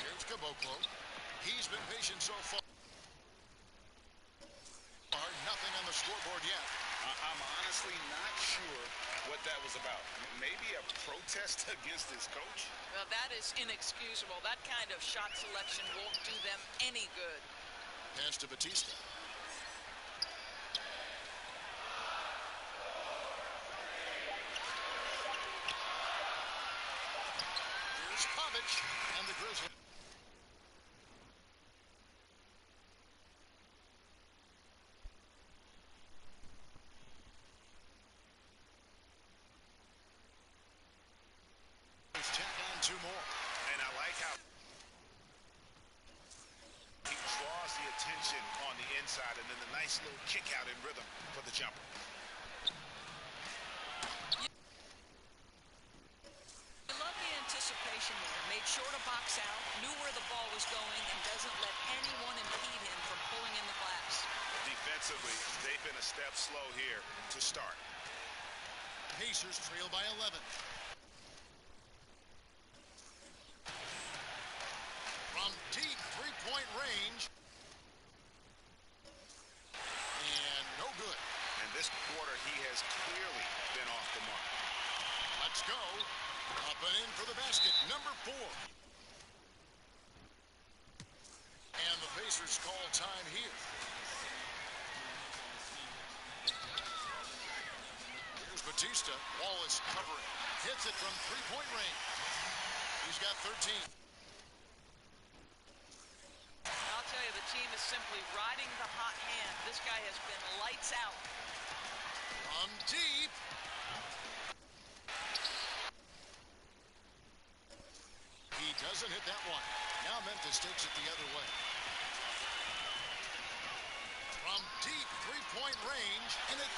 Here's Caboclo. He's been patient so far. Nothing on the scoreboard yet. I'm honestly not sure what that was about. Maybe a protest against his coach? Well, that is inexcusable. That kind of shot selection won't do them any good. Pass to Batista. Here's Pavic and the Grizz. Tack on 2 more. And I like how he draws the attention on the inside and then the nice little kick out in rhythm for the jumper. I love the anticipation there. Made sure to box out, knew where the ball was going, and doesn't let anyone impede him from pulling in the glass. Defensively, they've been a step slow here to start. Pacers trail by 11. From deep three-point range. And no good. And this quarter, he has clearly been off the mark. Let's go. Up and in for the basket. Number 4. And the Pacers call time here. Here's Batista. Wallace covering. Hits it from three-point range. He's got 13. I'll tell you, the team is simply riding the hot hand. This guy has been lights out. From deep. He doesn't hit that one. Now Memphis takes it the other way. From deep three-point range, and it...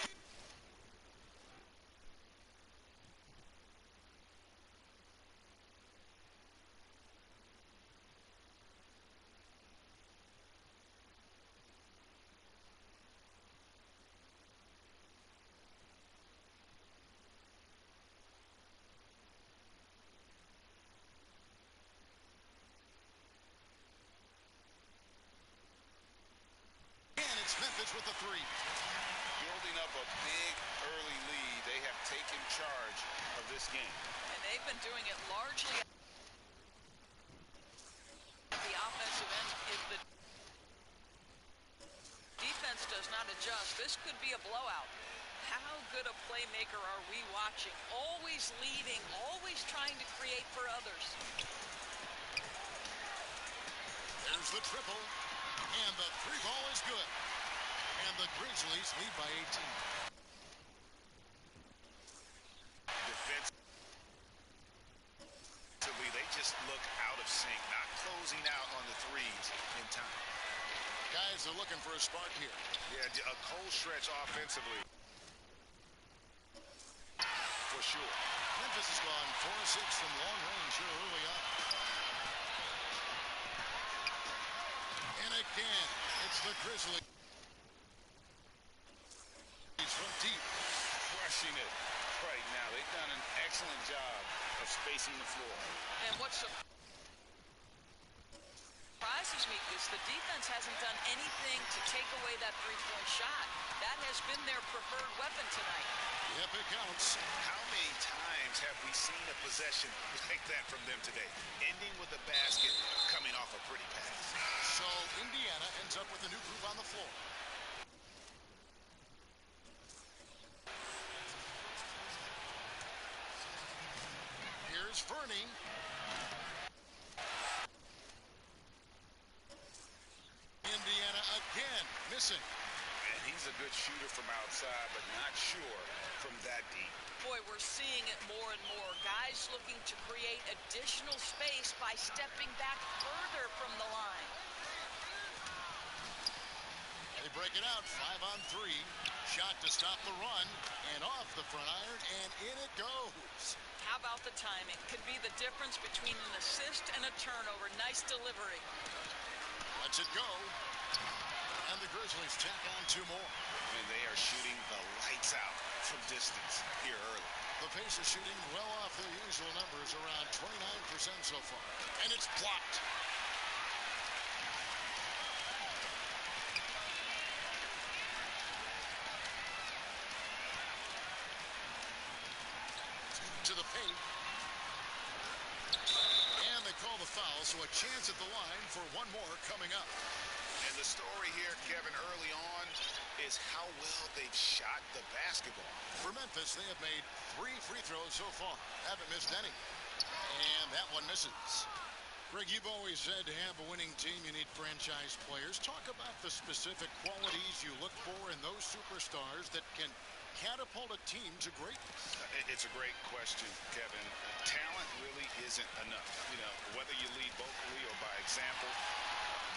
Memphis with the 3. Building up a big early lead. They have taken charge of this game. And they've been doing it largely at the offensive end. If the defense does not adjust, this could be a blowout. How good a playmaker are we watching? Always leading, always trying to create for others. There's the triple, and the 3-ball is good. And the Grizzlies lead by 18. Defensively, they just look out of sync, not closing out on the threes in time. Guys are looking for a spark here. Yeah, a cold stretch offensively. For sure. Memphis has gone 4-6 from long range here early on. And again, it's the Grizzlies. From deep. Crushing it right now. They've done an excellent job of spacing the floor. And what surprises concerns me is the defense hasn't done anything to take away that three-point shot. That has been their preferred weapon tonight. Yep, it counts. How many times have we seen a possession like that from them today? Ending with a basket, coming off a pretty pass. So Indiana ends up with a new group on the floor. Here's Fernie. Indiana again missing. And he's a good shooter from outside, but not sure from that deep. Boy, we're seeing it more and more. Guys looking to create additional space by stepping back further from the line. They break it out, 5-on-3. Shot to stop the run, and off the front iron, and in it goes. How about the timing? Could be the difference between an assist and a turnover. Nice delivery. Lets it go. And the Grizzlies tack on 2 more. And they are shooting the lights out from distance here early. The Pacers shooting well off their usual numbers, around 29% so far. And it's blocked. To the paint. And they call the foul, so a chance at the line for one more coming up. And the story here, Kevin, early on is how well they've shot the basketball. For Memphis, they have made 3 free throws so far. Haven't missed any. And that one misses. Greg, you've always said to have a winning team, you need franchise players. Talk about the specific qualities you look for in those superstars that can catapult a team to greatness. It's a great question, Kevin. Talent really isn't enough. You know, whether you lead vocally or by example,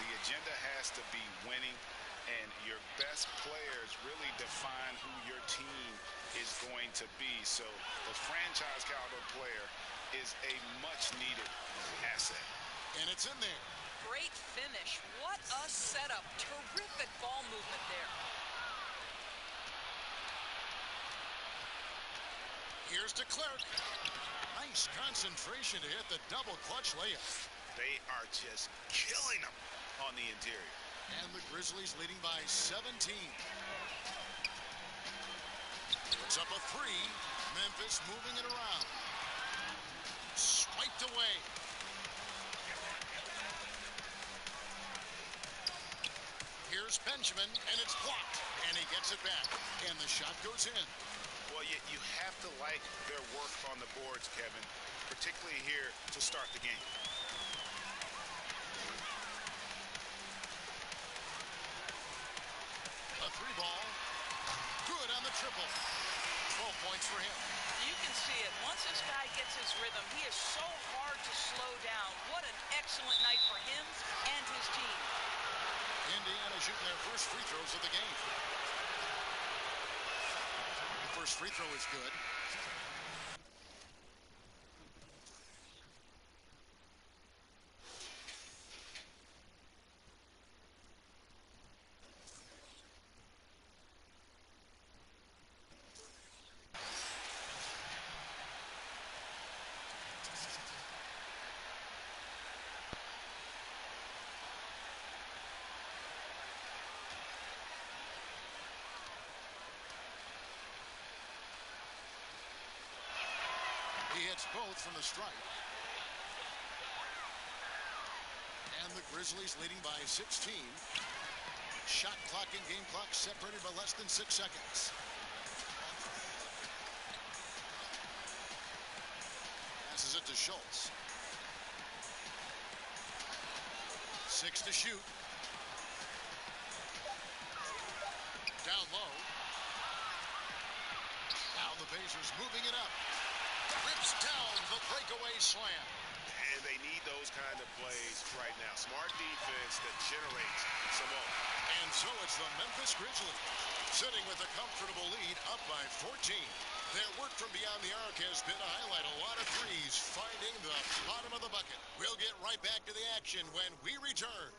the agenda has to be winning, and your best players really define who your team is going to be. So the franchise caliber player is a much-needed asset. And it's in there. Great finish. What a setup. Terrific ball movement there. Here's to Clark. Nice concentration to hit the double clutch layup. They are just killing them on the interior. And the Grizzlies leading by 17. Puts up a 3. Memphis moving it around. Swiped away. Here's Benjamin, and it's blocked. And he gets it back. And the shot goes in. Well, you have to like their work on the boards, Kevin, particularly here to start the game. A 3-ball. Good on the triple. 12 points for him. You can see it. Once this guy gets his rhythm, he is so hard to slow down. What an excellent night for him and his team. Indiana shooting their first free throws of the game. The first free throw is good. He hits both from the stripe. And the Grizzlies leading by 16. Shot clock and game clock separated by less than 6 seconds. Passes it to Schultz. 6 to shoot. Down low. Now the Pacers moving it up. Rips down the breakaway slam. And they need those kind of plays right now. Smart defense that generates some more. And so it's the Memphis Grizzlies sitting with a comfortable lead up by 14. Their work from beyond the arc has been to highlight a lot of threes, finding the bottom of the bucket. We'll get right back to the action when we return.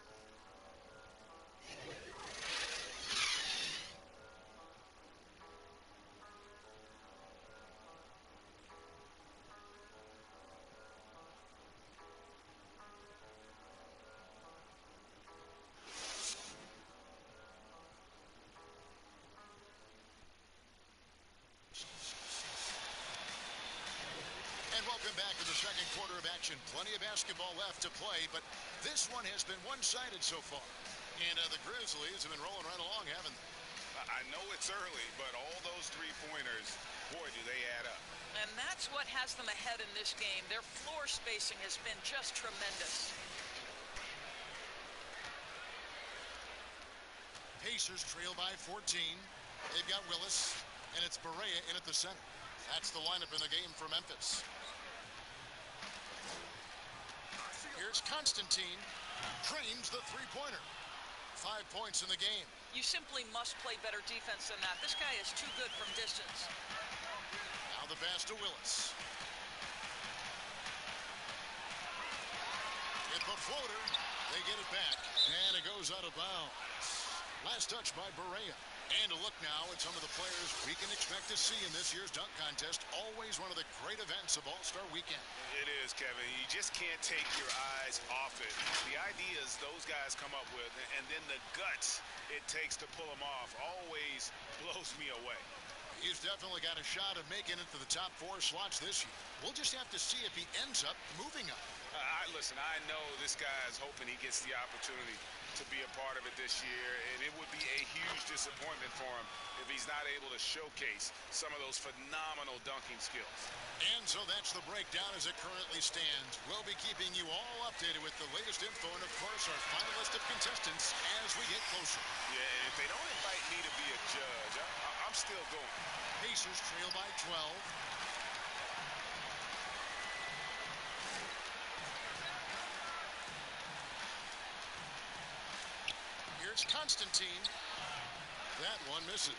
second quarter of action. Plenty of basketball left to play, but this one has been one-sided so far. And the Grizzlies have been rolling right along, haven't they? I know it's early, but all those three-pointers, boy, do they add up. And that's what has them ahead in this game. Their floor spacing has been just tremendous. Pacers trail by 14. They've got Willis, and it's Barea in at the center. That's the lineup in the game for Memphis. Here's Constantine. Drains the three-pointer. 5 points in the game. You simply must play better defense than that. This guy is too good from distance. Now the pass to Willis. Hit the floater. They get it back. And it goes out of bounds. Last touch by Barea. And a look now at some of the players we can expect to see in this year's dunk contest. Always one of the great events of All-Star Weekend. It is, Kevin. You just can't take your eyes off it. The ideas those guys come up with, and then the guts it takes to pull them off, always blows me away. He's definitely got a shot of making it to the top 4 slots this year. We'll just have to see if he ends up moving up. Listen, I know this guy is hoping he gets the opportunity to be a part of it this year, and it would be a huge disappointment for him if he's not able to showcase some of those phenomenal dunking skills. And so that's the breakdown as it currently stands. We'll be keeping you all updated with the latest info and, of course, our final list of contestants as we get closer. Yeah, and if they don't invite me to be a judge, I'm still going. Pacers trail by 12. Here's Constantine. That one misses.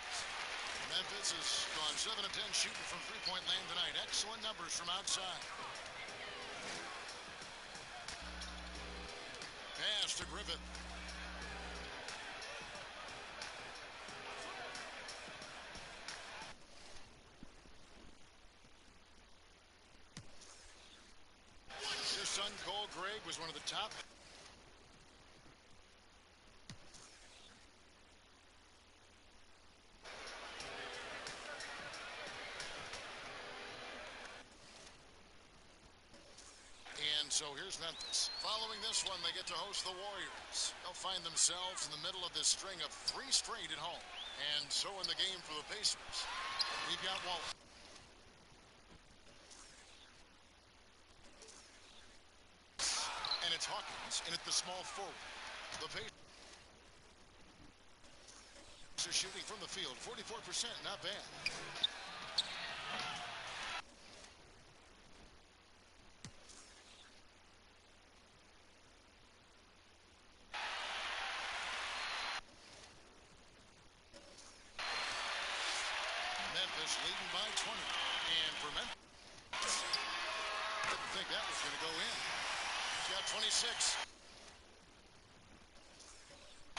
Memphis has gone 7 of 10 shooting from three-point land tonight. Excellent numbers from outside. Pass to Griffith. His son Cole Gregg was one of the top. So here's Memphis. Following this one, they get to host the Warriors. They'll find themselves in the middle of this string of 3 straight at home. And so in the game for the Pacers, we've got Wallace. And it's Hawkins in at the small forward. The Pacers are shooting from the field 44%, not bad. Leading by 20. And for Memphis, didn't think that was going to go in. He's got 26.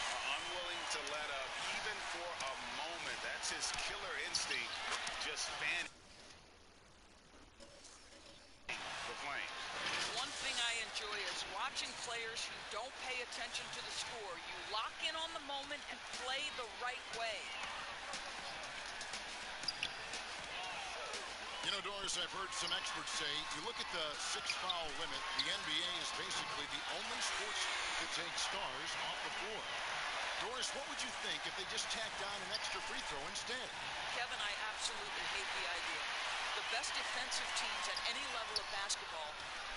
Unwilling to let up even for a moment. That's his killer instinct. Just fanning the Flames. One thing I enjoy is watching players who don't pay attention to the score. You lock in on the moment and play the right way. You know, Doris, I've heard some experts say, you look at the 6-foul limit, the NBA is basically the only sports that takes stars off the floor. Doris, what would you think if they just tacked on an extra free throw instead? Kevin, I absolutely hate the idea. The best defensive teams at any level of basketball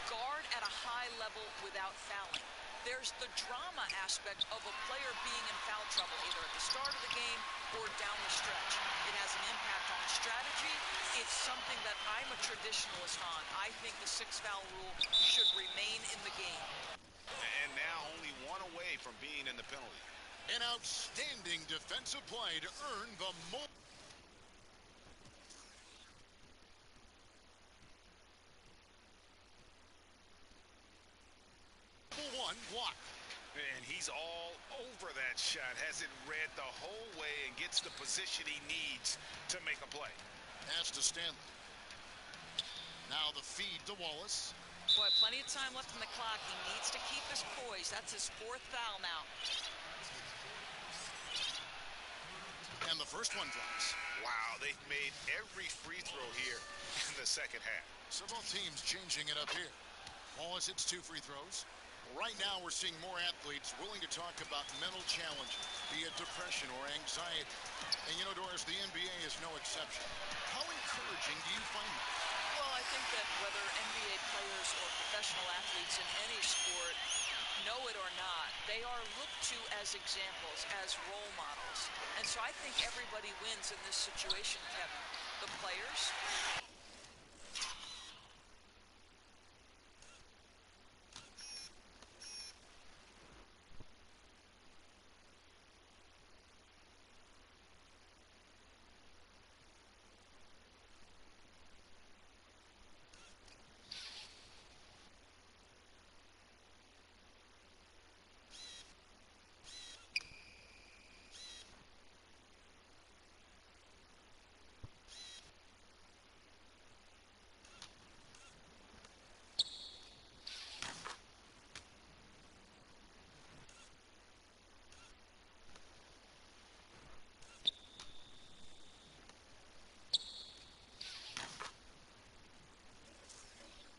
guard at a high level without fouling. There's the drama aspect of a player being in foul trouble, either at the start of the game or down the stretch. It has an impact on strategy. It's something that I'm a traditionalist on. I think the 6-foul rule should remain in the game. And now only 1 away from being in the penalty. An outstanding defensive play to earn the most. One block. And he's all over that shot. Has it read the whole way and gets the position he needs to make a play. Pass to Stanley. Now the feed to Wallace. Boy, plenty of time left in the clock. He needs to keep his poise. That's his 4th foul now. And the first one drops. Wow, they've made every free throw here in the second half. So both teams changing it up here. Wallace hits 2 free throws. Right now we're seeing more athletes willing to talk about mental challenges, be it depression or anxiety. And you know, Doris, the NBA is no exception. How encouraging do you find that? Well, I think that whether NBA players or professional athletes in any sport know it or not, they are looked to as examples, as role models. And so I think everybody wins in this situation, Kevin. The players,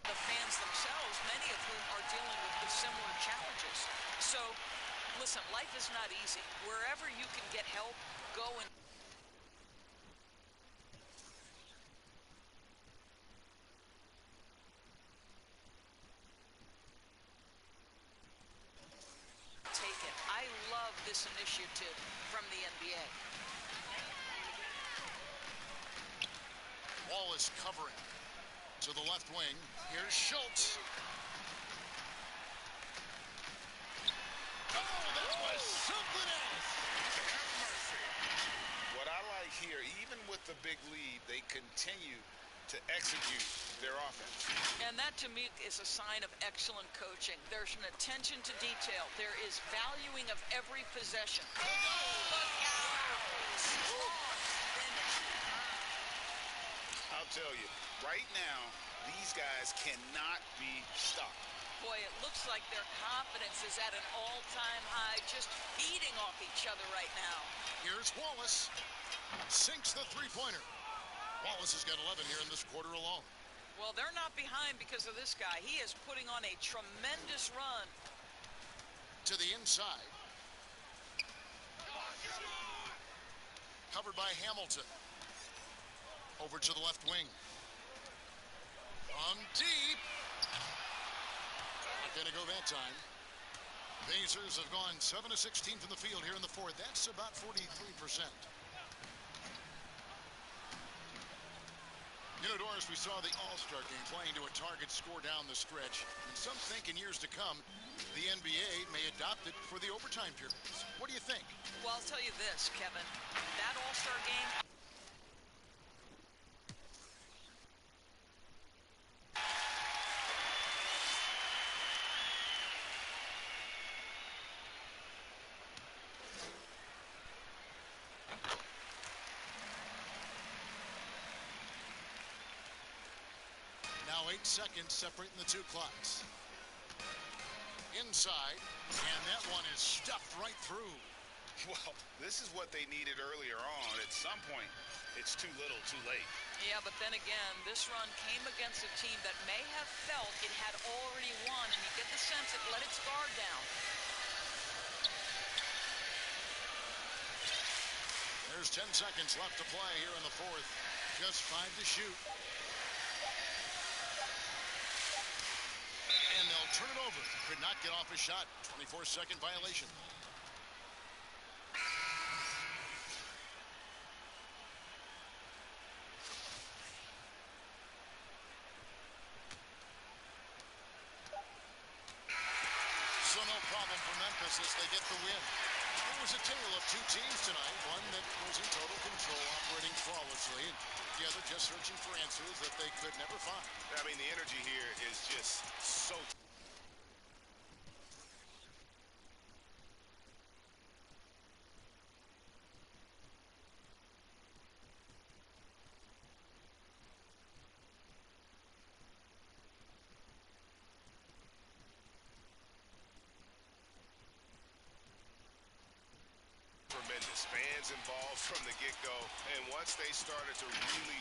the fans themselves, many of whom are dealing with similar challenges. So, listen, life is not easy. Wherever you can get help, go and take it. I love this initiative from the NBA. Wallace covering to the left wing. Here's Schultz. Oh, that was something else. Have mercy. What I like here, even with the big lead, they continue to execute their offense. And that, to me, is a sign of excellent coaching. There's an attention to detail. There is valuing of every possession. Oh, look out! Strong finish. I'll tell you, right now, these guys cannot be stopped. Boy, it looks like their confidence is at an all-time high, just feeding off each other right now. Here's Wallace. Sinks the three-pointer. Wallace has got 11 here in this quarter alone. Well, they're not behind because of this guy. He is putting on a tremendous run. To the inside. Covered by Hamilton. Over to the left wing. From deep. Not going to go that time. Pacers have gone 7 of 16 from the field here in the fourth. That's about 43%. You know, Doris, we saw the All-Star game playing to a target score down the stretch. And some think in years to come, the NBA may adopt it for the overtime periods. What do you think? Well, I'll tell you this, Kevin. That All-Star game... Now 8 seconds separating the two clocks. Inside, and that one is stuffed right through. Well, this is what they needed earlier on. At some point, it's too little, too late. Yeah, but then again, this run came against a team that may have felt it had already won, and you get the sense it let its guard down. There's 10 seconds left to play here in the fourth. Just 5 to shoot. And they'll turn it over. Could not get off a shot. 24-second violation. So no problem for Memphis as they get the win. It was a tale of two teams tonight. One that was in total control, operating flawlessly, and the other just searching for answers that they could never find. I mean, the energy here is just so... tremendous. Fans involved from the get-go, and once they started to really